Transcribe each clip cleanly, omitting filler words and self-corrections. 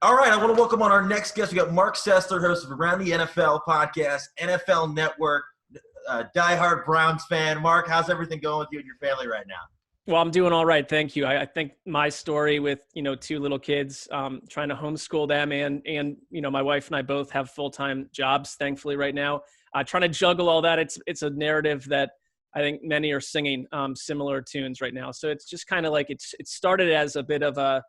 All right, I want to welcome on our next guest. We got Marc Sessler, host of Around the NFL podcast, NFL Network, diehard Browns fan. Marc, how's everything going with you and your family right now? Well, I'm doing all right. Thank you. I think my story with, two little kids, trying to homeschool them and, my wife and I both have full-time jobs, thankfully right now, trying to juggle all that. It's a narrative that I think many are singing similar tunes right now. So it's just kind of like it started as a bit of a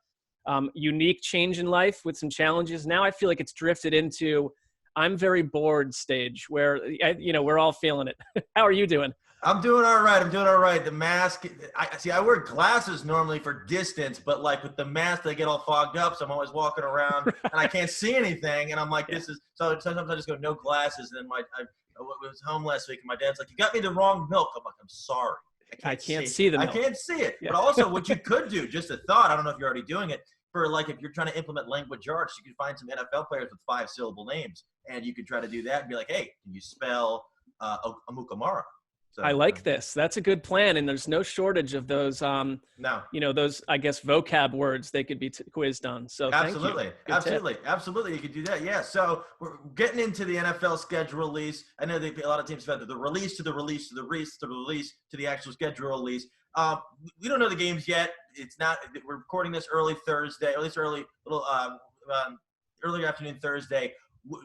unique change in life with some challenges. Now I feel like it's drifted into I'm very bored stage where, we're all feeling it. How are you doing? I'm doing all right. The mask, I wear glasses normally for distance, but like with the mask, they get all fogged up. So I'm always walking around and I can't see anything. And I'm like, so sometimes I just go, no glasses. And then I was home last week and my dad's like, you got me the wrong milk. I'm like, I'm sorry. I can't see the milk. I can't see it. Yeah. But also what you could do, just a thought, I don't know if you're already doing it, for like if you're trying to implement language arts, you can find some NFL players with 5-syllable names. And you could try to do that and be like, hey, can you spell Amukamara? So, I like this. That's a good plan. And there's no shortage of those, those, I guess, vocab words they could be quizzed on. So absolutely. You could do that. Yeah. So we're getting into the NFL schedule release. I know a lot of teams have the release to the release to the release to the release to the actual schedule release. We don't know the games yet. It's not, we're recording this early Thursday, or at least early afternoon Thursday.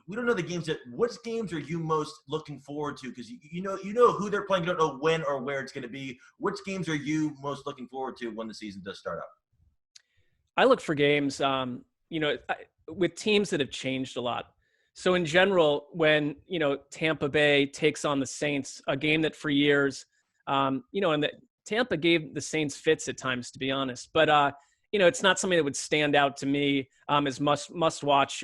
We don't know the games yet. What games are you most looking forward to? Because you know who they're playing. You don't know when or where it's going to be. Which games are you most looking forward to when the season does start up? I look for games, with teams that have changed a lot. So in general, when, Tampa Bay takes on the Saints, a game that for years, and that Tampa gave the Saints fits at times, to be honest. But, it's not something that would stand out to me as must watch,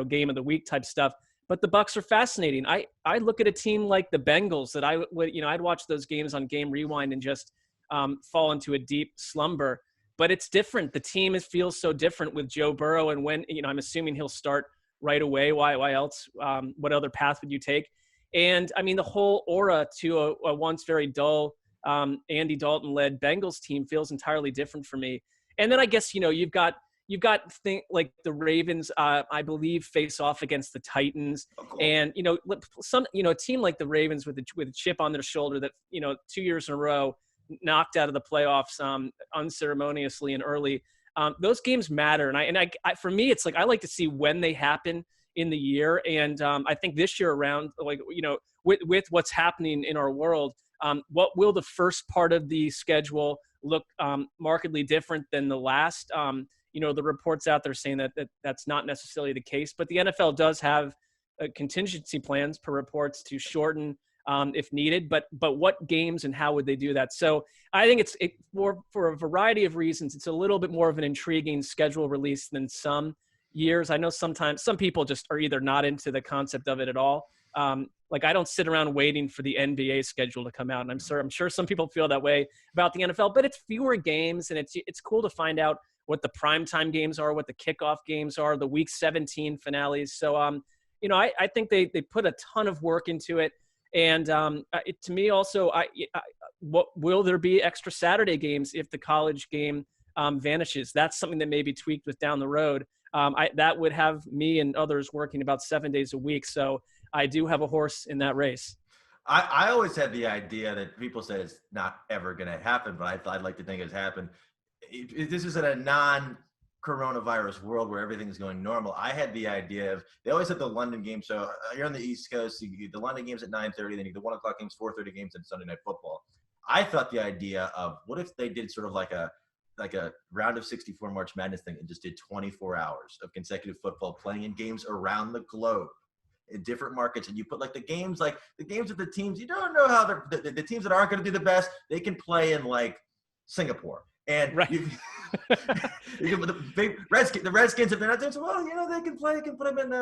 game of the week type stuff. But the Bucs are fascinating. I look at a team like the Bengals that I'd watch those games on Game Rewind and just fall into a deep slumber. But it's different. The team feels so different with Joe Burrow. And when, I'm assuming he'll start right away. Why else? What other path would you take? And I mean, the whole aura to a once very dull Andy Dalton-led Bengals team feels entirely different for me. And then I guess, you've got like the Ravens, I believe, face off against the Titans. Oh, cool. And, a team like the Ravens with a chip on their shoulder that, 2 years in a row knocked out of the playoffs unceremoniously and early. Those games matter. And I for me, it's like I like to see when they happen in the year. And I think this year around, with what's happening in our world, what will the first part of the schedule look markedly different than the last? The reports out there saying that's not necessarily the case, but the NFL does have contingency plans per reports to shorten if needed. But what games and how would they do that? So I think it's for a variety of reasons, it's a little bit more of an intriguing schedule release than some years. I know sometimes some people just are either not into the concept of it at all. Like I don't sit around waiting for the NBA schedule to come out, and I'm sure some people feel that way about the NFL. But it's fewer games, and it's cool to find out what the primetime games are, what the kickoff games are, the Week 17 finales. So, I think they put a ton of work into it, and to me also, what will there be extra Saturday games if the college game vanishes? That's something that may be tweaked with down the road. That would have me and others working about 7 days a week. So I do have a horse in that race. I always had the idea that people said it's not ever going to happen, but I'd like to think it's happened. This is in a non-coronavirus world where everything's going normal. I had the idea of, they always had the London game. So you're on the East Coast, you get the London games at 9:30, then you get the 1 o'clock games, 4:30 games, and Sunday Night Football. I thought the idea of what if they did sort of like a round of 64 March Madness thing and just did 24 hours of consecutive football playing in games around the globe in different markets, and you put like the games of the teams you don't know how the teams that aren't going to do the best, they can play in like Singapore. And right. you can put the Redskins, if they're not doing so well, they can play. You can put them in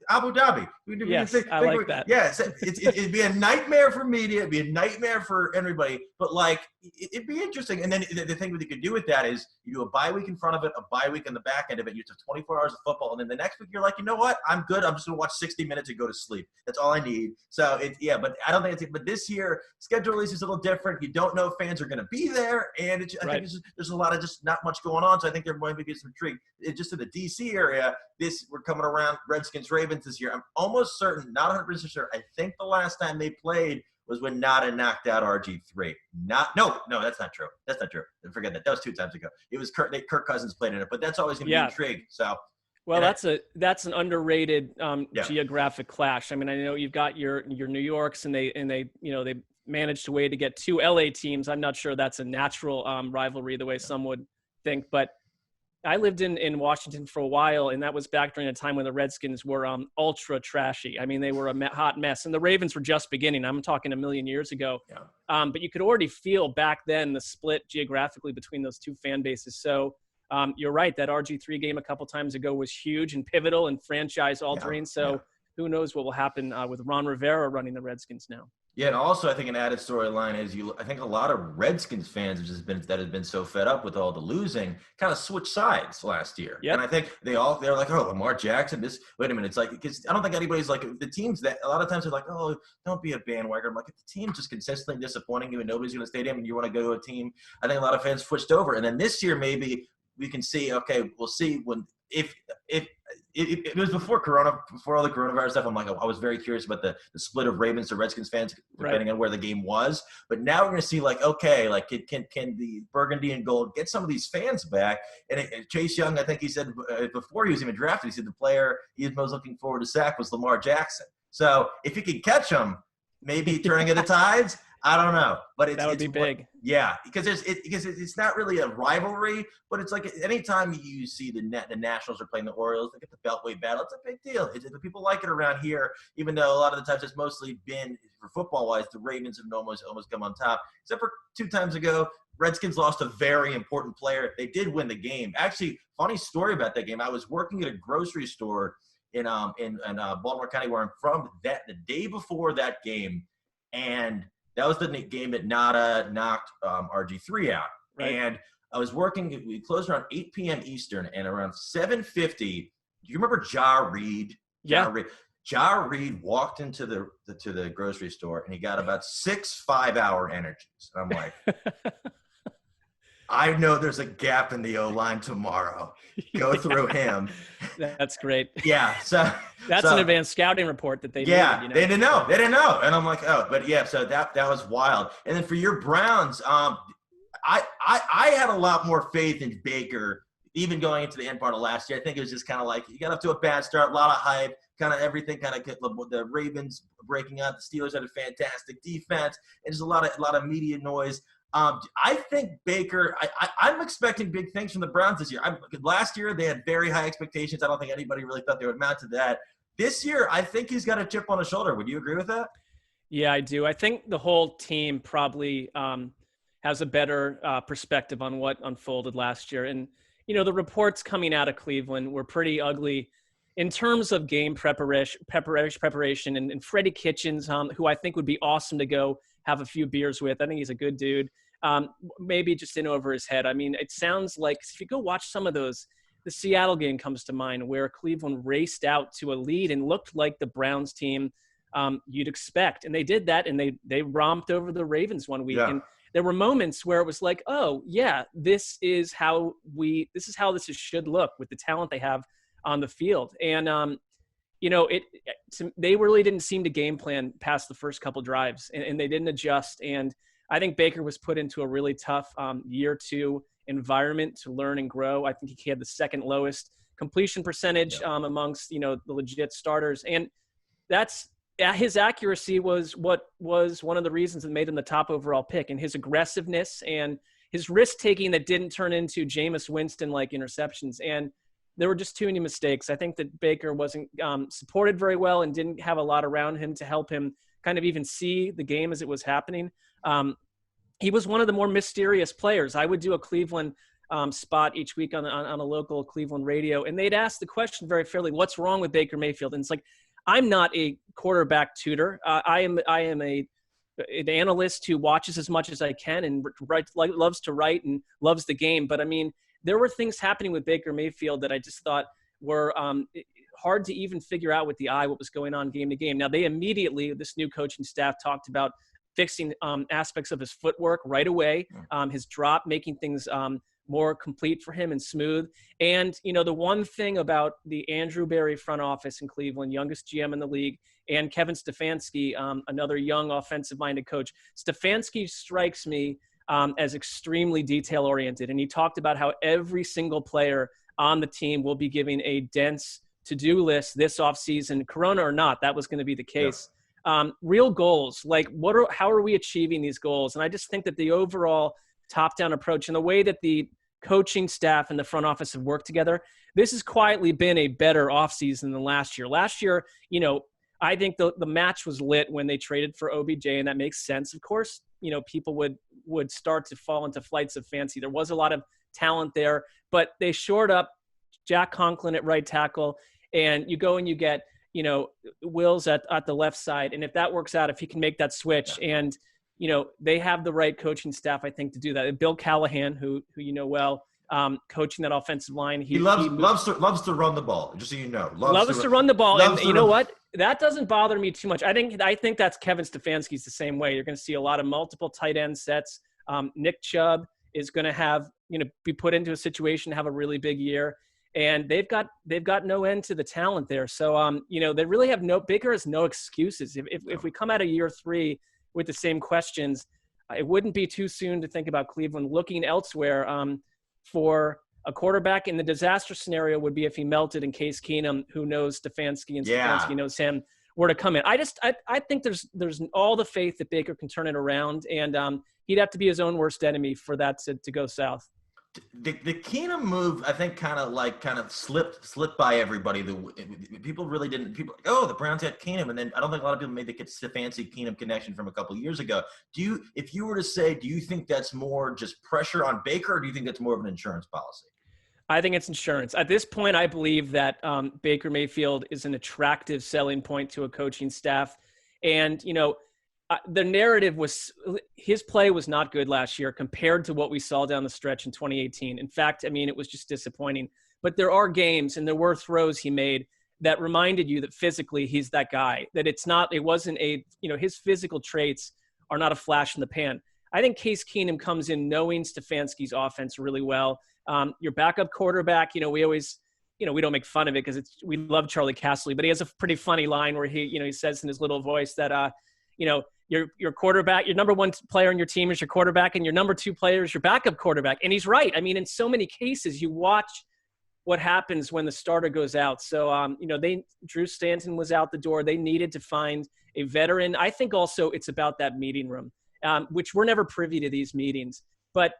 Abu Dhabi. Yes, I like that. Yes, it'd be a nightmare for media. It'd be a nightmare for everybody. But like, it'd be interesting. And then the thing that you could do with that is you do a bye week in front of it, a bye week on the back end of it. You have 24 hours of football, and then the next week you're like, you know what? I'm good. I'm just gonna watch 60 minutes and go to sleep. That's all I need. So But I don't think but this year schedule release is a little different. You don't know if fans are gonna be there, and I think there's a lot of just not much going on, so I think there might be some intrigue. Just in the DC area, we're coming around Redskins Ravens this year. I'm almost certain, not 100% sure. I think the last time they played was when Nada knocked out RG3. No, that's not true. That's not true. Forget that. That was 2 times ago. It was Kirk Cousins played in it, but that's always going to be intrigue. So. Well, that's an underrated geographic clash. I mean, I know you've got your New Yorks, and they managed a way to get 2 LA teams. I'm not sure that's a natural rivalry the way some would think, but I lived in Washington for a while, and that was back during a time when the Redskins were ultra trashy. I mean, they were a hot mess, and the Ravens were just beginning. I'm talking a million years ago. Yeah. But you could already feel back then the split geographically between those 2 fan bases. So you're right. That RG3 game a couple times ago was huge and pivotal and franchise altering. Who knows what will happen with Ron Rivera running the Redskins now. Yeah, and also I think an added storyline is I think a lot of Redskins fans have been so fed up with all the losing, kind of switched sides last year. Yep. And I think they're like, oh, Lamar Jackson. Wait a minute, it's like, because I don't think anybody's like, the teams that a lot of times they're like, oh, don't be a bandwagon. I'm like, if the team's just consistently disappointing you and nobody's going to stadium and you want to go to a team, I think a lot of fans switched over. And then this year maybe we can see. Okay, we'll see if it was before all the coronavirus stuff. I'm like, I was very curious about the split of Ravens to Redskins fans, depending on where the game was. But now we're going to see, like, okay, like, can the burgundy and gold get some of these fans back? And Chase Young, I think he said before he was even drafted, he said the player he was most looking forward to sack was Lamar Jackson. So if you could catch him, maybe turning of the tides. I don't know, but that would be big. Yeah, because it's not really a rivalry, but it's like anytime you see the Nationals are playing the Orioles, they get the Beltway battle. It's a big deal. People like it around here, even though a lot of the times it's mostly been, for football-wise, the Ravens have almost come on top. Except for 2 times ago, Redskins lost a very important player. They did win the game. Actually, funny story about that game. I was working at a grocery store in Baltimore County, where I'm from, the day before that game, and that was the game that Nada knocked RG3 out. Right. And I was working, we closed around 8 p.m. Eastern, and around 7:50, do you remember Ja Reed? Yeah. Ja Reed walked into the grocery store, and he got about 6 5-hour energies. And I'm like, I know there's a gap in the O-line tomorrow. Go through him. That's great. Yeah. So that's an advanced scouting report that they needed, they didn't know. They didn't know. And I'm like, oh, but yeah, so that was wild. And then for your Browns, I had a lot more faith in Baker, even going into the end part of last year. I think it was just kind of like, you got up to a bad start, a lot of hype, kind of everything, kind of the Ravens breaking out. The Steelers had a fantastic defense, and just a lot of media noise. I think Baker, I'm expecting big things from the Browns this year. Last year, they had very high expectations. I don't think anybody really thought they would amount to that. This year, I think he's got a chip on his shoulder. Would you agree with that? Yeah, I do. I think the whole team probably has a better perspective on what unfolded last year. And, the reports coming out of Cleveland were pretty ugly in terms of game preparation. And Freddie Kitchens, who I think would be awesome to go have a few beers with. I think he's a good dude. Maybe just in over his head. I mean, it sounds like if you go watch some of those, the Seattle game comes to mind where Cleveland raced out to a lead and looked like the Browns team you'd expect. And they did that, and they romped over the Ravens one week. Yeah. And there were moments where it was like, oh yeah, this is how this should look with the talent they have on the field. And they really didn't seem to game plan past the first couple drives, and they didn't adjust. And I think Baker was put into a really tough year 2 environment to learn and grow. I think he had the second lowest completion percentage amongst, the legit starters. And his accuracy was what was one of the reasons that made him the top overall pick, and his aggressiveness and his risk taking that didn't turn into Jameis Winston-like interceptions. And there were just too many mistakes. I think that Baker wasn't supported very well and didn't have a lot around him to help him kind of even see the game as it was happening. He was one of the more mysterious players. I would do a Cleveland spot each week on a local Cleveland radio, and they'd ask the question very fairly, what's wrong with Baker Mayfield? And it's like, I'm not a quarterback tutor. I am an analyst who watches as much as I can and loves to write and loves the game. But I mean, there were things happening with Baker Mayfield that I just thought were hard to even figure out with the eye what was going on game to game. Now, they immediately, this new coaching staff, talked about fixing aspects of his footwork right away, his drop, making things more complete for him and smooth. And, the one thing about the Andrew Berry front office in Cleveland, youngest GM in the league, and Kevin Stefanski, another young offensive-minded coach, Stefanski strikes me as extremely detail-oriented. And he talked about how every single player on the team will be giving a dense to-do list this offseason, Corona or not. That was going to be the case. Yeah. Real goals, like how are we achieving these goals? And I just think that the overall top-down approach and the way that the coaching staff and the front office have worked together, this has quietly been a better offseason than last year. Last year, I think the match was lit when they traded for OBJ, and that makes sense. Of course, people would start to fall into flights of fancy. There was a lot of talent there, but they shored up Jack Conklin at right tackle, and you go and you get, Wills at the left side. And if that works out, if he can make that switch, and, they have the right coaching staff, I think, to do that. And Bill Callahan, who well, coaching that offensive line. He loves to run the ball, just so you know. Loves to run the ball. And you know what? That doesn't bother me too much. I think that's Kevin Stefanski's the same way. You're going to see a lot of multiple tight end sets. Nick Chubb is going to have, be put into a situation to have a really big year. And they've got no end to the talent there. So, they really have Baker has no excuses. If we come out of year 3 with the same questions, it wouldn't be too soon to think about Cleveland looking elsewhere for a quarterback. And the disaster scenario would be if he melted and Case Keenum, who knows Stefanski and Stefanski knows him, were to come in. I think there's all the faith that Baker can turn it around, and he'd have to be his own worst enemy for that to go south. The Keenum move, I think, kind of slipped by everybody. People really didn't. People like, oh, the Browns had Keenum, and then I don't think a lot of people made the fancy Keenum connection from a couple of years ago. If you were to say, do you think that's more just pressure on Baker, or do you think that's more of an insurance policy? I think it's insurance. At this point, I believe that Baker Mayfield is an attractive selling point to a coaching staff, and the narrative was his play was not good last year compared to what we saw down the stretch in 2018. In fact, it was just disappointing. But there are games and there were throws he made that reminded you that physically he's that guy, that it wasn't his physical traits are not a flash in the pan. I think Case Keenum comes in knowing Stefanski's offense really well. Your backup quarterback, we always, we don't make fun of it because we love Charlie Casserly, but he has a pretty funny line where he says in his little voice that, your quarterback, your number one player on your team is your quarterback, and your number 2 player is your backup quarterback. And he's right. In so many cases, you watch what happens when the starter goes out. So, Drew Stanton was out the door. They needed to find a veteran. I think also it's about that meeting room, which we're never privy to these meetings. But,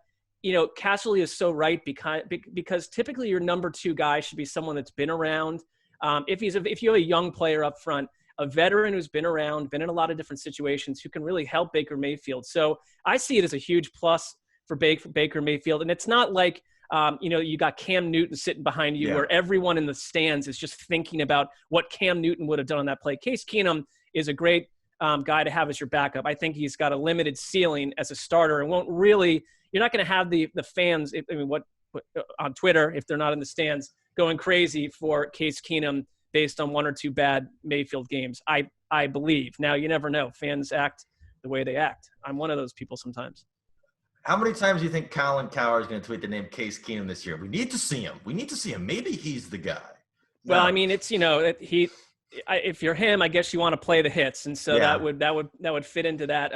Casserly is so right because typically your number 2 guy should be someone that's been around. If you have a young player up front, a veteran who's been around, been in a lot of different situations, who can really help Baker Mayfield. So I see it as a huge plus for Baker Mayfield. And it's not like, you got Cam Newton sitting behind you where everyone in the stands is just thinking about what Cam Newton would have done on that play. Case Keenum is a great guy to have as your backup. I think he's got a limited ceiling as a starter and you're not going to have the fans, on Twitter, if they're not in the stands, going crazy for Case Keenum based on 1 or 2 bad Mayfield games. I believe. Now, you never know. Fans act the way they act. I'm one of those people sometimes. How many times do you think Colin Cowherd is going to tweet the name Case Keenum this year? We need to see him. Maybe he's the guy. No. Well, it's, if you're him, I guess you want to play the hits. And so that would fit into that.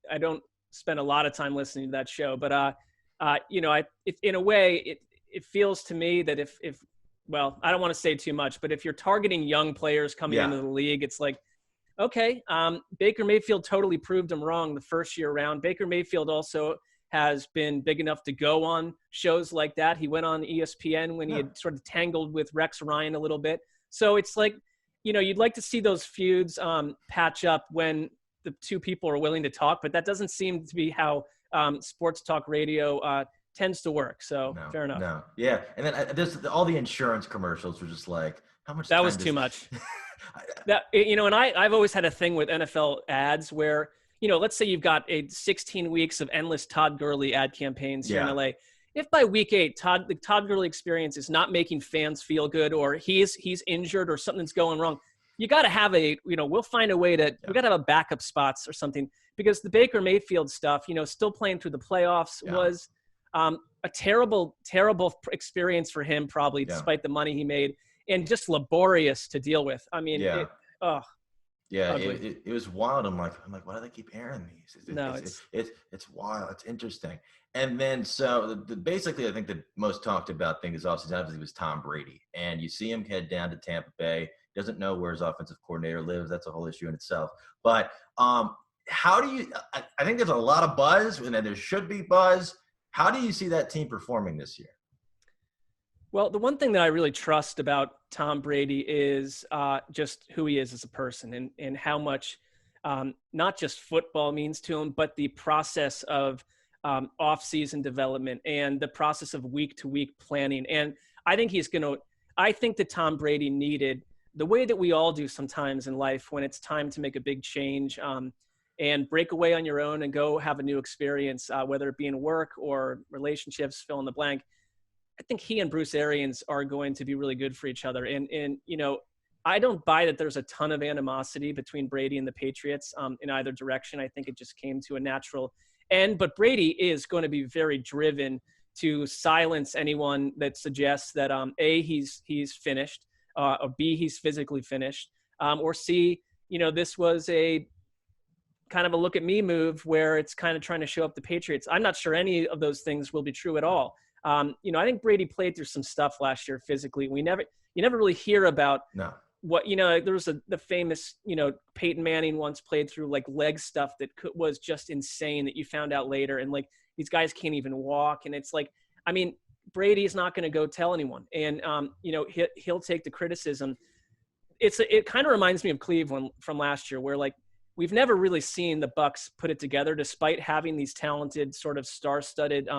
I don't spend a lot of time listening to that show, but in a way it feels to me that if well, I don't want to say too much, but if you're targeting young players coming into the league, it's like, okay, Baker Mayfield totally proved him wrong the first year around. Baker Mayfield also has been big enough to go on shows like that. He went on ESPN when he had sort of tangled with Rex Ryan a little bit. So it's like, you'd like to see those feuds patch up when the 2 people are willing to talk, but that doesn't seem to be how sports talk radio tends to work. So fair enough. No. Yeah. And then there's all the insurance commercials were just like, how much that was too much. And I've always had a thing with NFL ads where, let's say you've got 16 weeks of endless Todd Gurley ad campaigns here in LA. If by week 8, the Todd Gurley experience is not making fans feel good, or he's injured or something's going wrong, you got to have we'll find a way to, we got to have a backup spots or something, because the Baker Mayfield stuff, still playing through the playoffs was, a terrible experience for him, probably, Yeah. despite the money he made, and just laborious to deal with. I mean, Yeah. Yeah, ugly. it was wild. I'm like, why do they keep airing these? No, It's wild. It's interesting. And then so basically, I think the most talked about thing is offseason obviously was Tom Brady, and you see him head down to Tampa Bay. Doesn't know where his offensive coordinator lives. That's a whole issue in itself. But how do you? I think there's a lot of buzz, and there should be buzz. How do you see that team performing this year? Well, the one thing that I really trust about Tom Brady is just who he is as a person, and how much not just football means to him, but the process of off-season development and the process of week-to-week planning. And I think I think that Tom Brady needed the way that we all do sometimes in life when it's time to make a big change and break away on your own and go have a new experience, whether it be in work or relationships, fill in the blank. I think he and Bruce Arians are going to be really good for each other. And I don't buy that there's a ton of animosity between Brady and the Patriots in either direction. I think it just came to a natural end. But Brady is going to be very driven to silence anyone that suggests that A, he's finished, or B, he's physically finished, or C, this was a kind of a look at me move where it's kind of trying to show up the Patriots. I'm not sure any of those things will be true at all. I think Brady played through some stuff last year physically. You never really hear about what, there was the famous, Peyton Manning once played through like leg stuff that was just insane that you found out later. And like, these guys can't even walk. And it's like, I mean, Brady's not going to go tell anyone. And, he'll take the criticism. It kind of reminds me of Cleveland from last year, where like, we've never really seen the Bucs put it together despite having these talented sort of star-studded,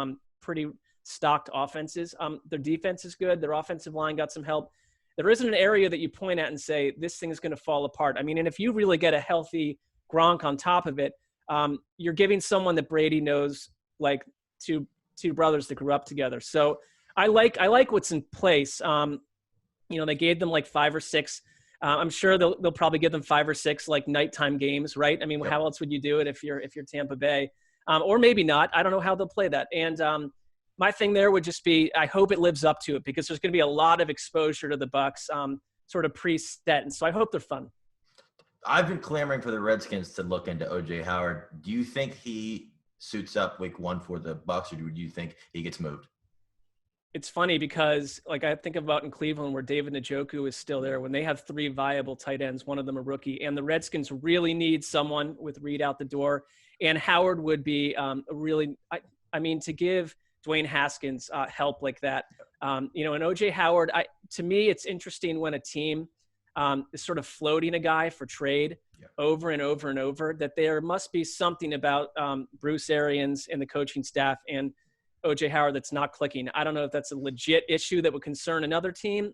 pretty stocked offenses. Their defense is good. Their offensive line got some help. There isn't an area that you point at and say, this thing is going to fall apart. I mean, and if you really get a healthy Gronk on top of it, you're giving someone that Brady knows, like two brothers that grew up together. So I like what's in place. They gave them like 5 or 6. I'm sure they'll probably give them 5 or 6 like nighttime games, right? I mean, Yep. How else would you do it if you're Tampa Bay? Or maybe not. I don't know how they'll play that. And my thing there would just be, I hope it lives up to it, because there's going to be a lot of exposure to the Bucs, sort of preset, and so I hope they're fun. I've been clamoring for the Redskins to look into O.J. Howard. Do you think he suits up week 1 for the Bucs, or do you think he gets moved? It's funny because, like, I think about in Cleveland where David Njoku is still there, when they have 3 viable tight ends, one of them a rookie, and the Redskins really need someone with Reed out the door, and Howard would be to give Dwayne Haskins help like that. And O.J. Howard, to me, it's interesting when a team is sort of floating a guy for trade over and over and over, that there must be something about Bruce Arians and the coaching staff and O.J. Howard that's not clicking. I don't know if that's a legit issue that would concern another team,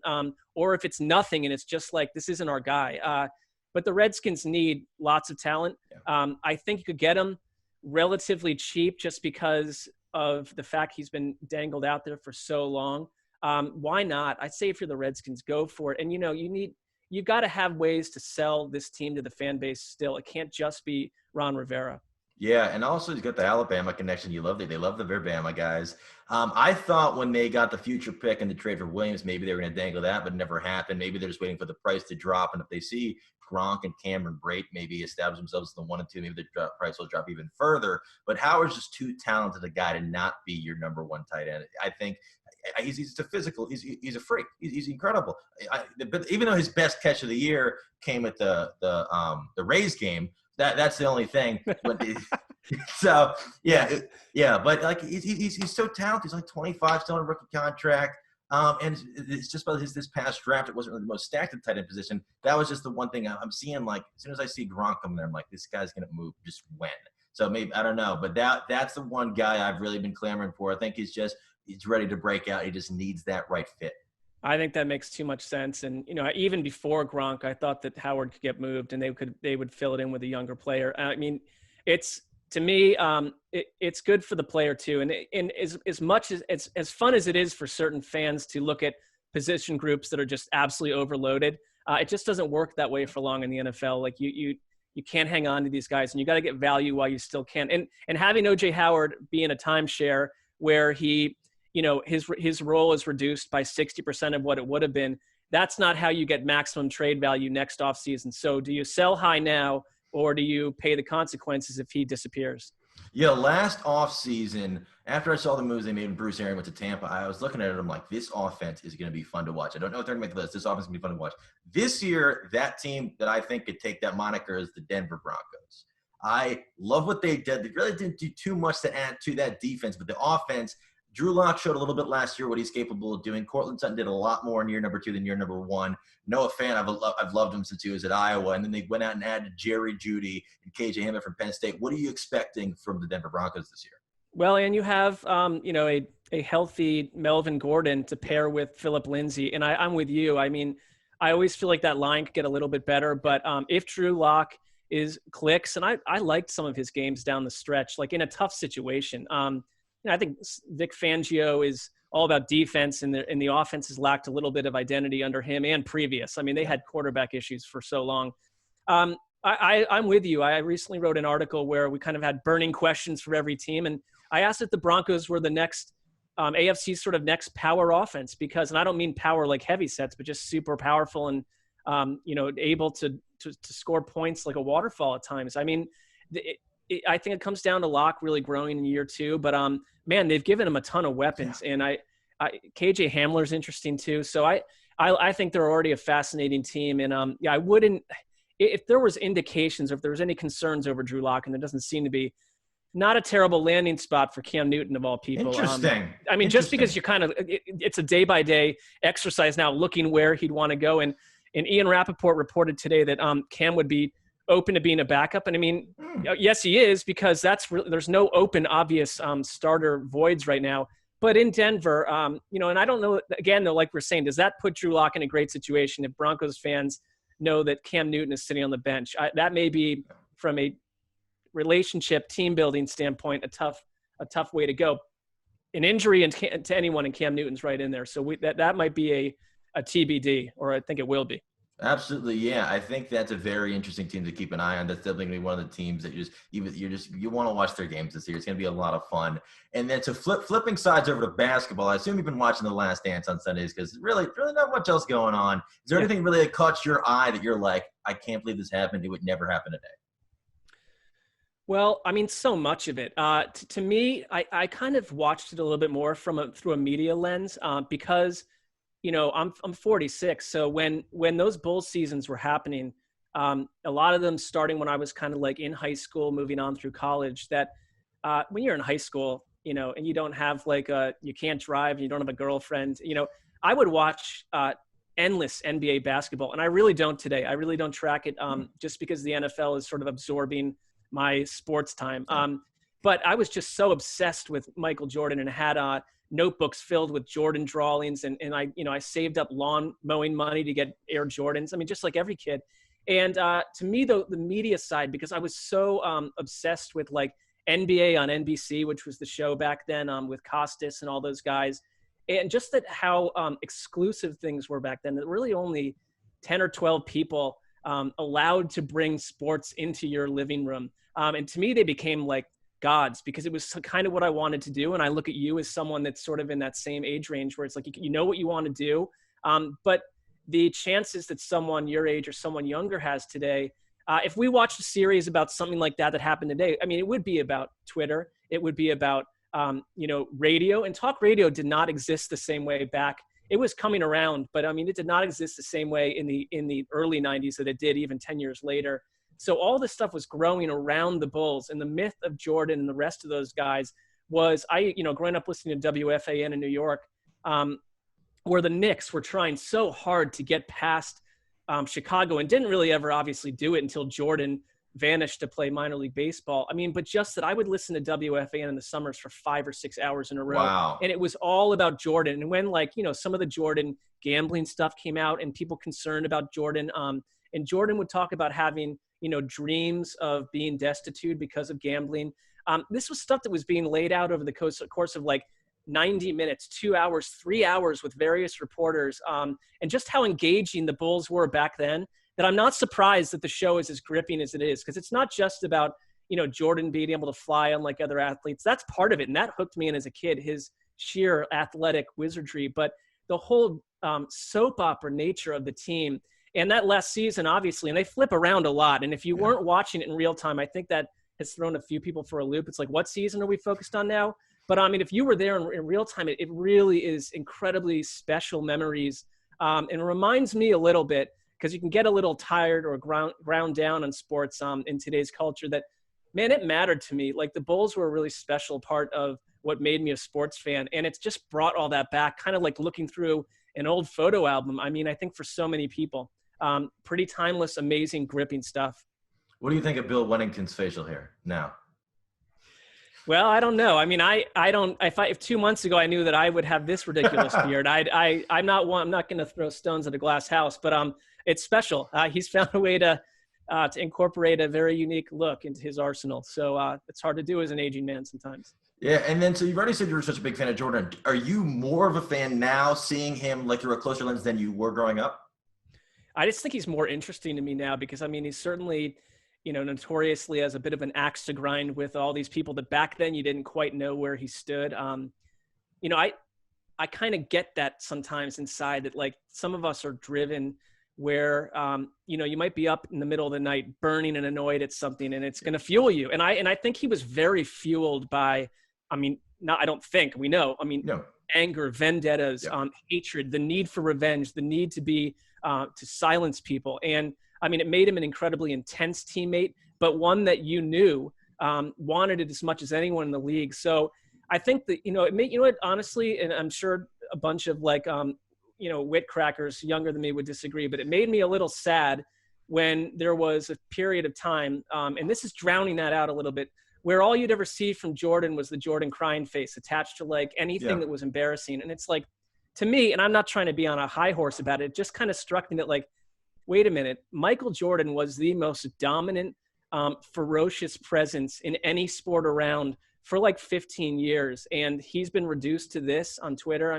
or if it's nothing and it's just like, this isn't our guy. But the Redskins need lots of talent. I think you could get him relatively cheap just because of the fact he's been dangled out there for so long. Why not? I'd say if you're the Redskins, go for it. And, you've got to have ways to sell this team to the fan base still. It can't just be Ron Rivera. Yeah, and also he's got the Alabama connection. They love the Bama guys. I thought when they got the future pick and the trade for Williams, maybe they were going to dangle that, but it never happened. Maybe they're just waiting for the price to drop. And if they see Gronk and Cameron Brate maybe establish themselves as the 1 and 2, maybe the price will drop even further. But Howard's just too talented a guy to not be your number 1 tight end. I think he's a physical. He's a freak. He's incredible. But even though his best catch of the year came at the Rays game, that's the only thing. So but like he's so talented. He's like 25, still on a rookie contract. And it's just about this past draft. It wasn't really the most stacked at tight end position. That was just the one thing I'm seeing. Like as soon as I see Gronk coming there, I'm like, this guy's gonna move. Just when? So maybe I don't know, but that's the one guy I've really been clamoring for. I think he's ready to break out. He just needs that right fit. I think that makes too much sense. And, even before Gronk, I thought that Howard could get moved and they would fill it in with a younger player. I mean, it's good for the player too. And as much as fun as it is for certain fans to look at position groups that are just absolutely overloaded, it just doesn't work that way for long in the NFL. Like you can't hang on to these guys, and you got to get value while you still can. And having O.J. Howard be in a timeshare where he his role is reduced by 60% of what it would have been. That's not how you get maximum trade value next offseason. So do you sell high now, or do you pay the consequences if he disappears? Yeah, last offseason, after I saw the moves they made when Bruce Arians went to Tampa, I was looking at it. I'm like, this offense is going to be fun to watch. I don't know if they're going to make the list. This offense is going to be fun to watch. This year, that team that I think could take that moniker is the Denver Broncos. I love what they did. They really didn't do too much to add to that defense, but the offense, Drew Lock showed a little bit last year what he's capable of doing. Cortland Sutton did a lot more in year number 2 than year number 1. Noah Fant, I've loved him since he was at Iowa. And then they went out and added Jerry Jeudy and KJ Hamler from Penn State. What are you expecting from the Denver Broncos this year? Well, and you have, a healthy Melvin Gordon to pair with Phillip Lindsay. And I'm with you. I mean, I always feel like that line could get a little bit better. But if Drew Lock clicks, and I liked some of his games down the stretch, like in a tough situation. I think Vic Fangio is all about defense, and the offense has lacked a little bit of identity under him and previous. I mean, they had quarterback issues for so long. I'm with you. I recently wrote an article where we kind of had burning questions for every team, and I asked if the Broncos were the next AFC's sort of next power offense, because, and I don't mean power like heavy sets, but just super powerful and able to score points like a waterfall at times. I mean, I think it comes down to Locke really growing in year 2, but man, they've given him a ton of weapons, and KJ Hamler's interesting too. So I think they're already a fascinating team, and I wouldn't, if there was indications, or if there was any concerns over Drew Lock, and there doesn't seem to be, not a terrible landing spot for Cam Newton of all people. Interesting. Just because you kind of, it's a day by day exercise now, looking where he'd want to go, and Ian Rappaport reported today that Cam would be open to being a backup. And I mean, yes, he is, because there's no open, obvious starter voids right now. But in Denver, and I don't know, again, though, like we're saying, does that put Drew Lock in a great situation if Broncos fans know that Cam Newton is sitting on the bench? That may be, from a relationship, team building standpoint, a tough way to go. An injury to anyone, and Cam Newton's right in there. So that might be a TBD, or I think it will be. Absolutely, yeah. I think that's a very interesting team to keep an eye on. That's definitely going to be one of the teams that you want to watch their games this year. It's going to be a lot of fun. And then to flipping sides over to basketball, I assume you've been watching The Last Dance on Sundays, because really not much else going on. Is there anything really that caught your eye that you're like, I can't believe this happened? It would never happen today. Well, I mean, so much of it. To me, I kind of watched it a little bit more through a media lens, because I'm 46. So when those Bulls seasons were happening, a lot of them starting when I was kind of like in high school, moving on through college, that when you're in high school, and you don't have you can't drive, and you don't have a girlfriend, I would watch endless NBA basketball. And I really don't today. I really don't track it just because the NFL is sort of absorbing my sports time. But I was just so obsessed with Michael Jordan, and had notebooks filled with Jordan drawings. And I saved up lawn mowing money to get Air Jordans. I mean, just like every kid. And to me, the media side, because I was so obsessed with like NBA on NBC, which was the show back then, with Costas and all those guys. And just how exclusive things were back then, that really only 10 or 12 people allowed to bring sports into your living room. And to me, they became like gods, because it was kind of what I wanted to do. And I look at you as someone that's sort of in that same age range, where it's like, you know what you want to do. But the chances that someone your age or someone younger has today, if we watched a series about something like that happened today, I mean, it would be about Twitter. It would be about, radio. And talk radio did not exist the same way back. It was coming around, but I mean, it did not exist the same way in the early 90s that it did even 10 years later. So all this stuff was growing around the Bulls, and the myth of Jordan and the rest of those guys was, growing up listening to WFAN in New York, where the Knicks were trying so hard to get past Chicago, and didn't really ever obviously do it until Jordan vanished to play minor league baseball. I mean, but just that I would listen to WFAN in the summers for 5 or 6 hours in a row. Wow. And it was all about Jordan. And when some of the Jordan gambling stuff came out, and people concerned about Jordan, and Jordan would talk about having, dreams of being destitute because of gambling. This was stuff that was being laid out over the course of like 90 minutes, 2 hours, 3 hours with various reporters, and just how engaging the Bulls were back then, that I'm not surprised that the show is as gripping as it is, because it's not just about, Jordan being able to fly unlike other athletes. That's part of it, and that hooked me in as a kid. His sheer athletic wizardry, but the whole soap opera nature of the team. And that last season, obviously, and they flip around a lot. And if you weren't watching it in real time, I think that has thrown a few people for a loop. It's like, what season are we focused on now? But I mean, if you were there in real time, it really is incredibly special memories. And reminds me a little bit, because you can get a little tired or ground down on sports in today's culture, that, man, it mattered to me. Like, the Bulls were a really special part of what made me a sports fan. And it's just brought all that back, kind of like looking through an old photo album. I mean, I think for so many people, pretty timeless, amazing, gripping stuff. What do you think of Bill Wennington's facial hair now? Well, I don't know. I mean, I don't. If 2 months ago I knew that I would have this ridiculous beard, I'm not going to throw stones at a glass house. But it's special. He's found a way to incorporate a very unique look into his arsenal. So it's hard to do as an aging man sometimes. Yeah, and then so you've already said you were such a big fan of Jordan. Are you more of a fan now, seeing him like through a closer lens than you were growing up? I just think he's more interesting to me now because, I mean, he's certainly, notoriously as a bit of an axe to grind with all these people that back then you didn't quite know where he stood. I kind of get that sometimes inside, that like some of us are driven where, you might be up in the middle of the night burning and annoyed at something, and it's going to fuel you. And I think he was very fueled by, I don't think, we know, no. Anger, vendettas, hatred, the need for revenge, the need to be, to silence people. And it made him an incredibly intense teammate, but one that you knew wanted it as much as anyone in the league. So I think that, it made, honestly, and I'm sure a bunch of wit crackers younger than me would disagree, but it made me a little sad when there was a period of time, and this is drowning that out a little bit, where all you'd ever see from Jordan was the Jordan crying face attached to like anything that was embarrassing. And it's like, to me, and I'm not trying to be on a high horse about it, it just kind of struck me that like, wait a minute, Michael Jordan was the most dominant, ferocious presence in any sport around for like 15 years. And he's been reduced to this on Twitter.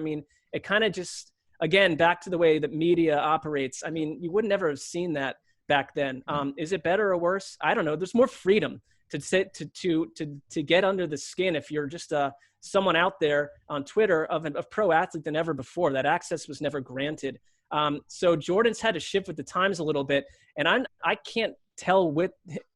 It kind of just, again, back to the way that media operates. You would never have seen that back then. Is it better or worse? I don't know. There's more freedom to get under the skin if you're just someone out there on Twitter of a pro athlete than ever before. That access was never granted. So Jordan's had to shift with the times a little bit, and I can't tell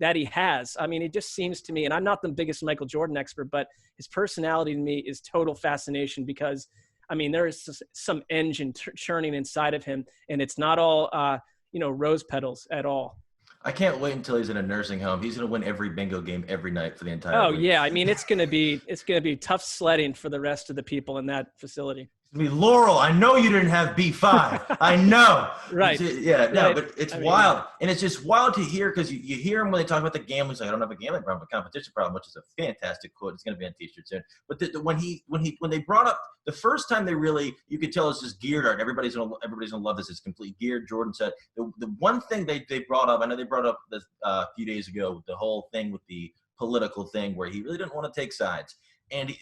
that he has. It just seems to me, and I'm not the biggest Michael Jordan expert, but his personality to me is total fascination because, there is some engine churning inside of him, and it's not all, rose petals at all. I can't wait until he's in a nursing home. He's going to win every bingo game every night for the entire week. Yeah. It's going to be tough sledding for the rest of the people in that facility. Laurel, I know you didn't have B5. I know. Right. But it's wild. And it's just wild to hear because you hear him when they talk about the gambling. He's like, I don't have a gambling problem, a competition problem, which is a fantastic quote. It's going to be on t-shirt soon. But when they brought up the first time they really, you could tell it's just geared art. Everybody's gonna love this. It's complete geared. Jordan said the one thing they brought up, I know they brought up this a few days ago with the whole thing with the political thing where he really didn't want to take sides. And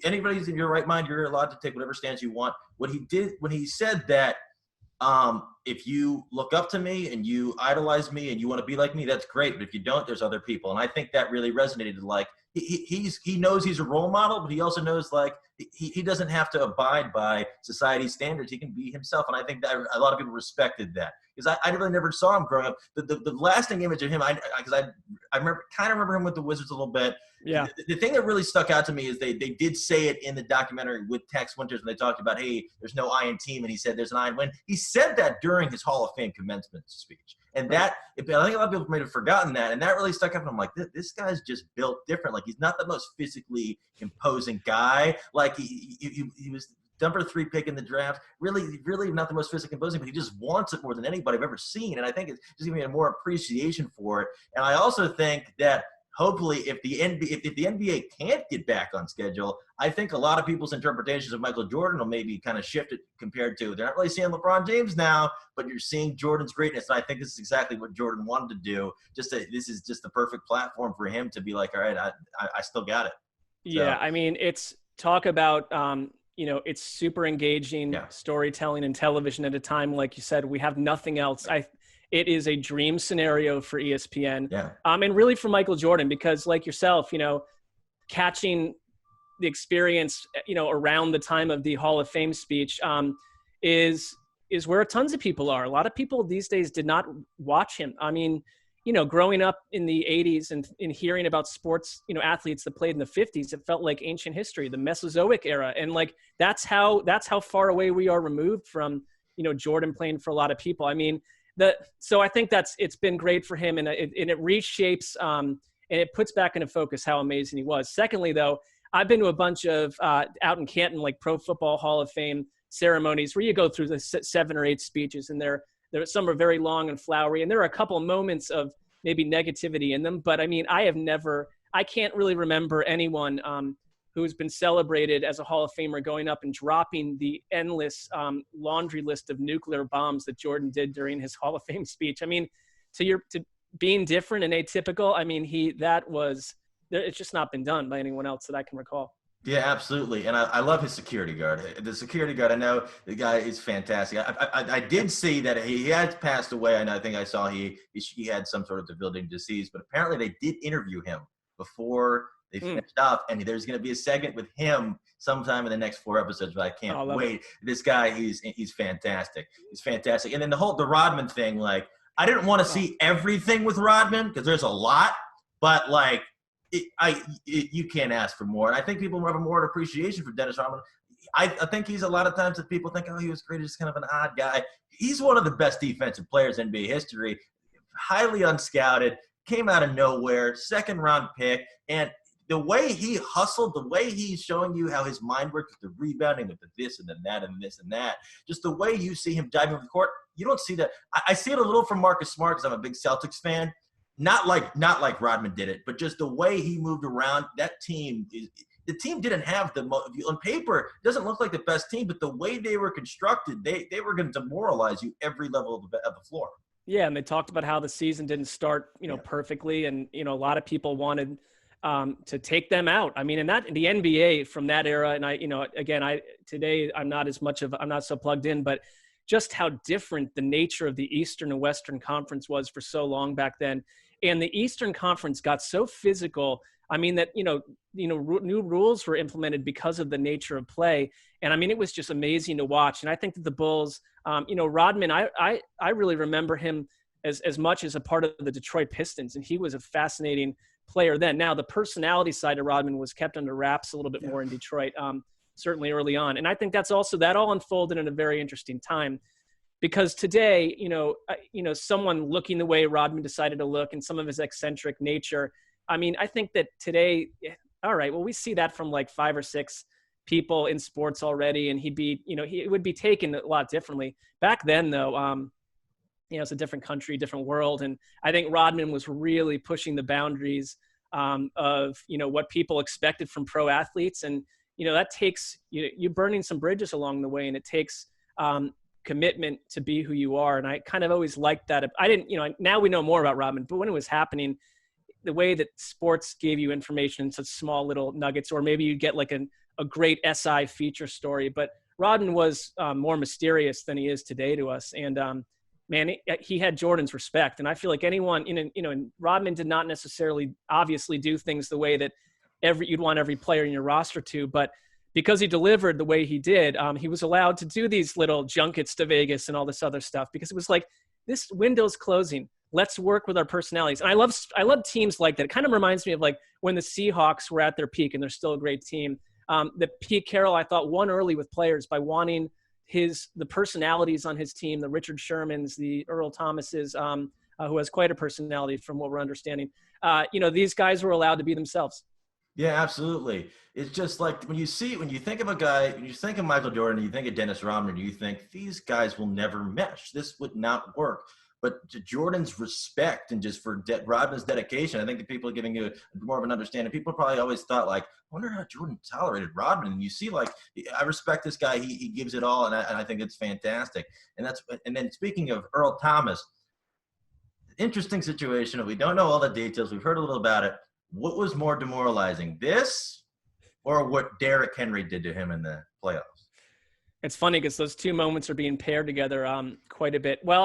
anybody's in your right mind, you're allowed to take whatever stance you want. What he did when he said that, if you look up to me and you idolize me and you want to be like me, that's great. But if you don't, there's other people. And I think that really resonated. Like he knows he's a role model, but he also knows like he doesn't have to abide by society's standards. He can be himself. And I think that a lot of people respected that because I really never saw him growing up. The lasting image of him, I remember him with the Wizards a little bit. Yeah. The thing that really stuck out to me is they did say it in the documentary with Tex Winters when they talked about, hey, there's no I in team, and he said there's an I in win. He said that during his Hall of Fame commencement speech. And that, I think a lot of people may have forgotten that, and that really stuck out. And I'm like, this guy's just built different. Like, he's not the most physically imposing guy. Like, he was number 3 pick in the draft. Really not the most physically imposing, but he just wants it more than anybody I've ever seen. And I think it's just giving me more appreciation for it. And I also think that hopefully if the NBA can't get back on schedule, I think a lot of people's interpretations of Michael Jordan will maybe kind of shift it compared to, they're not really seeing LeBron James now, but you're seeing Jordan's greatness. And I think this is exactly what Jordan wanted to do. This is just the perfect platform for him to be like, all right, I still got it. So. Yeah. It's talk about, it's super engaging storytelling and television at a time. Like you said, we have nothing else. It is a dream scenario for ESPN. Yeah. And really for Michael Jordan, because like yourself, catching the experience, around the time of the Hall of Fame speech, is where tons of people are. A lot of people these days did not watch him. I mean, growing up in the 80s and hearing about sports, athletes that played in the 50s, it felt like ancient history, the Mesozoic era. And like, that's how far away we are removed from, Jordan playing for a lot of people. I mean, so I think it's been great for him, and it reshapes, and it puts back into focus how amazing he was. Secondly, though, I've been to a bunch of out in Canton, like Pro Football Hall of Fame ceremonies where you go through the 7 or 8 speeches, and some are very long and flowery, and there are a couple of moments of maybe negativity in them. But I mean, I can't really remember anyone who's been celebrated as a Hall of Famer going up and dropping the endless laundry list of nuclear bombs that Jordan did during his Hall of Fame speech. I mean, to being different and atypical, I mean, it's just not been done by anyone else that I can recall. Yeah, absolutely. And I love his security guard. The security guard, I know the guy is fantastic. I did see that he had passed away, and I think I saw he had some sort of debilitating disease, but apparently they did interview him before they finished up, and there's going to be a segment with him sometime in the next 4 episodes, but I can't wait. It. This guy, he's fantastic. He's fantastic. And then the Rodman thing, like, I didn't want to see everything with Rodman because there's a lot, but like, you can't ask for more. And I think people have a more appreciation for Dennis Rodman. I think he's a lot of times that people think, oh, he was great, he's kind of an odd guy. He's one of the best defensive players in NBA history, highly unscouted, came out of nowhere, 2nd-round pick. And the way he hustled, the way he's showing you how his mind works with the rebounding, with the this and the that and this and that, just the way you see him diving over the court, you don't see that. I see it a little from Marcus Smart because I'm a big Celtics fan. Not like Rodman did it, but just the way he moved around. That team, the team didn't have on paper, it doesn't look like the best team, but the way they were constructed, they were going to demoralize you every level of the floor. Yeah, and they talked about how the season didn't start, perfectly, and a lot of people wanted to take them out. I mean, in the NBA from that era, and today I'm not so plugged in, but just how different the nature of the Eastern and Western Conference was for so long back then. And the Eastern Conference got so physical. I mean, that, new rules were implemented because of the nature of play. And I mean, it was just amazing to watch. And I think that the Bulls, Rodman, I really remember him as much as a part of the Detroit Pistons. And he was a fascinating player then. Now, the personality side of Rodman was kept under wraps a little bit more in Detroit, certainly early on. And I think that all unfolded in a very interesting time. Because today, someone looking the way Rodman decided to look and some of his eccentric nature, I mean, I think that today, all right, well, we see that from like 5 or 6 people in sports already, and he would be taken a lot differently. Back then, though, it's a different country, different world, and I think Rodman was really pushing the boundaries of what people expected from pro athletes, and that takes you burning some bridges along the way, and it takes commitment to be who you are. And I kind of always liked that. I didn't, now we know more about Rodman, but when it was happening, the way that sports gave you information in such small little nuggets, or maybe you get like a great SI feature story, but Rodman was more mysterious than he is today to us. And man, he had Jordan's respect. And I feel like anyone, and Rodman did not necessarily obviously do things the way that you'd want every player in your roster to, but because he delivered the way he did, he was allowed to do these little junkets to Vegas and all this other stuff, because it was like, this window's closing. Let's work with our personalities. And I love teams like that. It kind of reminds me of like when the Seahawks were at their peak, and they're still a great team. That Pete Carroll, I thought, won early with players by wanting the personalities on his team, the Richard Shermans, the Earl Thomases, who has quite a personality from what we're understanding. These guys were allowed to be themselves. Yeah, absolutely. It's just like when you think of a guy, when you think of Michael Jordan, you think of Dennis Rodman, you think these guys will never mesh. This would not work. But to Jordan's respect and just for Rodman's dedication, I think the people are giving you more of an understanding. People probably always thought, like, I wonder how Jordan tolerated Rodman. And you see, like, I respect this guy. He gives it all, and I think it's fantastic. And then speaking of Earl Thomas, interesting situation. We don't know all the details. We've heard a little about it. What was more demoralizing, this or what Derrick Henry did to him in the playoffs? It's funny because those two moments are being paired together quite a bit. Well,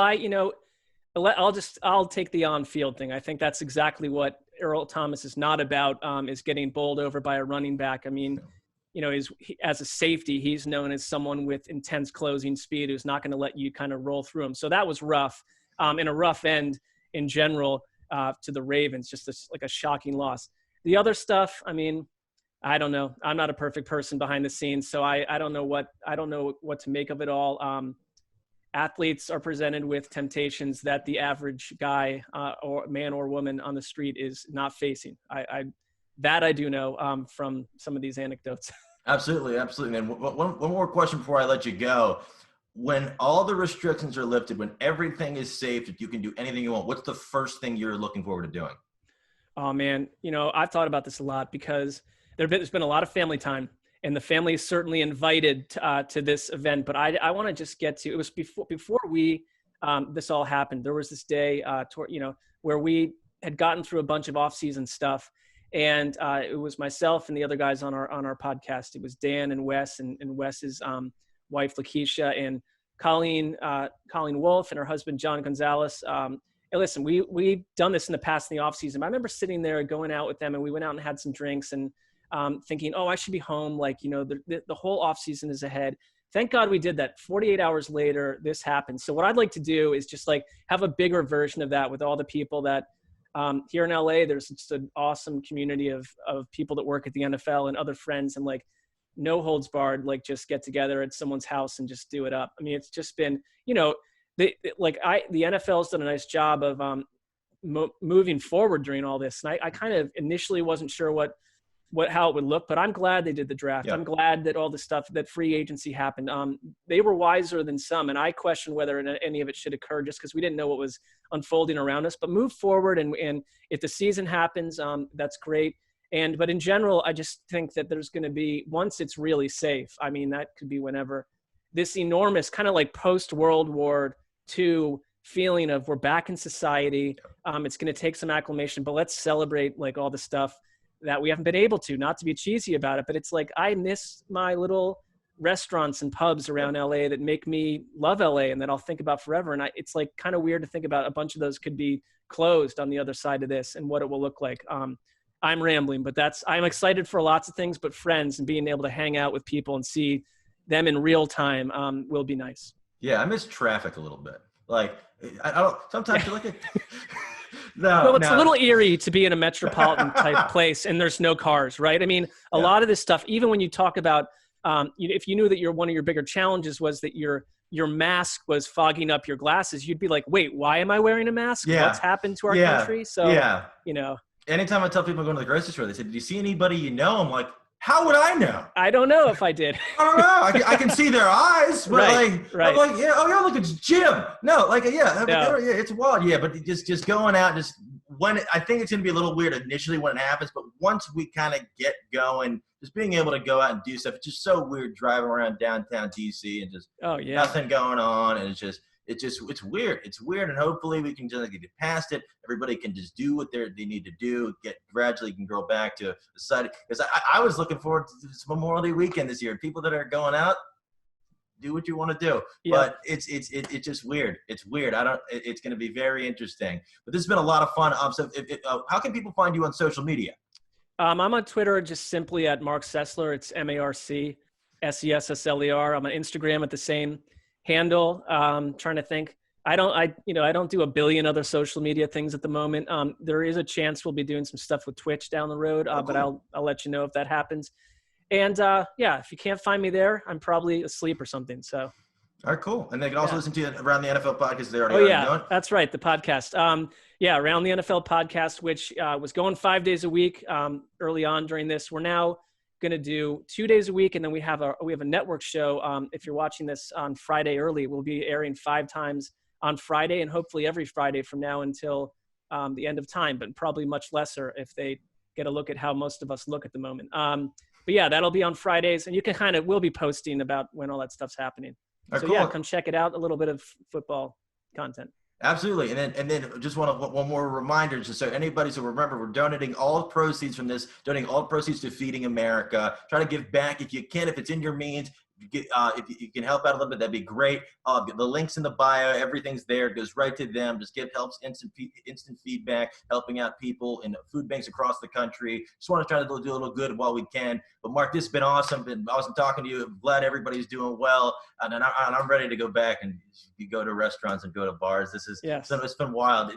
I'll take the on-field thing. I think that's exactly what Earl Thomas is not about, is getting bowled over by a running back. I mean, as a safety, he's known as someone with intense closing speed who's not going to let you kind of roll through him. So that was rough, and a rough end in general to the Ravens, just like a shocking loss. The other stuff, I mean, I don't know. I'm not a perfect person behind the scenes, so I don't know what to make of it all. Athletes are presented with temptations that the average guy or man or woman on the street is not facing. I do know from some of these anecdotes. Absolutely. And one more question before I let you go. When all the restrictions are lifted, when everything is safe, if you can do anything you want, what's the first thing you're looking forward to doing? Oh man, I've thought about this a lot because there's been a lot of family time, and the family is certainly invited to this event. But I want to just get to, it was before we this all happened. There was this day where we had gotten through a bunch of off-season stuff, and it was myself and the other guys on our podcast. It was Dan and Wes and Wes's wife Lakeisha and Colleen Wolf and her husband John Gonzalez. And listen, we've done this in the past in the off season. I remember sitting there going out with them, and we went out and had some drinks and thinking, oh, I should be home. Like, the whole off season is ahead. Thank God we did that. 48 hours later, this happened. So what I'd like to do is just like have a bigger version of that with all the people that here in LA, there's just an awesome community of people that work at the NFL and other friends, and like no holds barred, like just get together at someone's house and just do it up. I mean, it's just been, the NFL's done a nice job of moving forward during all this. And I kind of initially wasn't sure how it would look, but I'm glad they did the draft. Yeah. I'm glad that all the stuff, that free agency happened. They were wiser than some, and I question whether any of it should occur just because we didn't know what was unfolding around us. But move forward, and if the season happens, that's great. But in general, I just think that there's going to be, once it's really safe, I mean, that could be whenever, this enormous kind of like post-World War II feeling of we're back in society. It's going to take some acclimation, but let's celebrate like all the stuff that we haven't been able to, not to be cheesy about it, but it's like, I miss my little restaurants and pubs around LA that make me love LA and that I'll think about forever. And it's like kind of weird to think about a bunch of those could be closed on the other side of this and what it will look like. I'm rambling, but I'm excited for lots of things, but friends and being able to hang out with people and see them in real time will be nice. Yeah. I miss traffic a little bit. Like I don't, sometimes you're like, It's a little eerie to be in a metropolitan type place and there's no cars, right? I mean, a lot of this stuff, even when you talk about, if you knew that one of your bigger challenges was that your mask was fogging up your glasses, you'd be like, wait, why am I wearing a mask? Yeah. What's happened to our country? So, anytime I tell people going to the grocery store, they say, did you see anybody you know? I'm like, how would I know? I don't know if I did. I don't know. I can see their eyes, but I'm like, look, it's Jim. No, it's wild. Yeah, but just going out, I think it's going to be a little weird initially when it happens, but once we kind of get going, just being able to go out and do stuff, it's just so weird driving around downtown DC and just nothing going on, and it's weird. It's weird, and hopefully we can just get past it. Everybody can just do what they need to do. Gradually can go back to the side. Because I was looking forward to this Memorial Day weekend this year. People that are going out, do what you want to do. Yeah. But it's just weird. It's weird. It's going to be very interesting. But this has been a lot of fun. So how can people find you on social media? I'm on Twitter just simply at Marc Sessler. It's MarcSessler. I'm on Instagram at the same handle. Trying to think. I don't do a billion other social media things at the moment. There is a chance we'll be doing some stuff with Twitch down the road, cool. But I'll let you know if that happens. And if you can't find me there, I'm probably asleep or something. So. All right, cool. And they can also listen to you Around the NFL podcast. They already doing. That's right. The podcast. Around the NFL podcast, which was going 5 days a week early on during this. We're now going to do 2 days a week, and then we have a network show. If you're watching this on Friday early, we'll be airing 5 times on Friday, and hopefully every Friday from now until the end of time, but probably much lesser if they get a look at how most of us look at the moment. But yeah, that'll be on Fridays, and you can we'll be posting about when all that stuff's happening. Right, so cool. Come check it out. A little bit of football content. Absolutely. And then just one more reminder, just so anybody, so remember, we're donating all proceeds from this, donating all proceeds to Feeding America. Try to give back if you can, if it's in your means. if you can help out a little bit, that'd be great. The links in the bio, everything's there. It goes right to them. Just helps instant feedback, helping out people in food banks across the country. Just want to try to do a little good while we can. But Mark, this has been awesome. Been awesome talking to you. I'm glad everybody's doing well, and I'm ready to go back and go to restaurants and go to bars. It's been wild.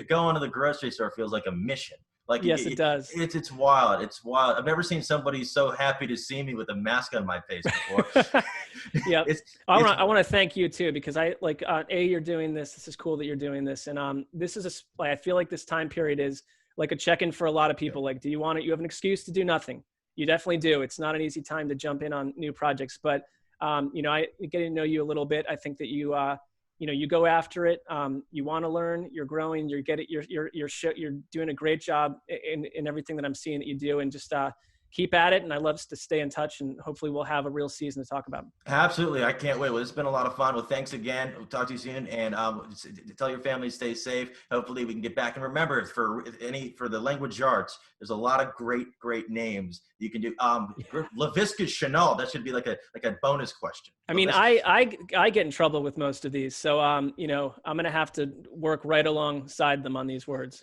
Going to the grocery store feels like a mission. Like yes, it does. It's wild. It's wild. I've never seen somebody so happy to see me with a mask on my face before. Yeah, I want to thank you too, because you're doing this. This is cool that you're doing this, and this is I feel like this time period is like a check-in for a lot of people. Like, do you want it? You have an excuse to do nothing. You definitely do. It's not an easy time to jump in on new projects, but I getting to know you a little bit. I think that you go after it. You want to learn. You're growing. You're doing a great job in everything that I'm seeing that you do, and just keep at it. And I love to stay in touch, and hopefully we'll have a real season to talk about. Absolutely, I can't wait. Well, it's been a lot of fun. Well, thanks again. We'll talk to you soon, and tell your family to stay safe. Hopefully, we can get back. And remember, for the language arts, there's a lot of great names you can do. LaVisca Chanel. That should be like a bonus question. I mean, I get in trouble with most of these, so I'm gonna have to work right alongside them on these words.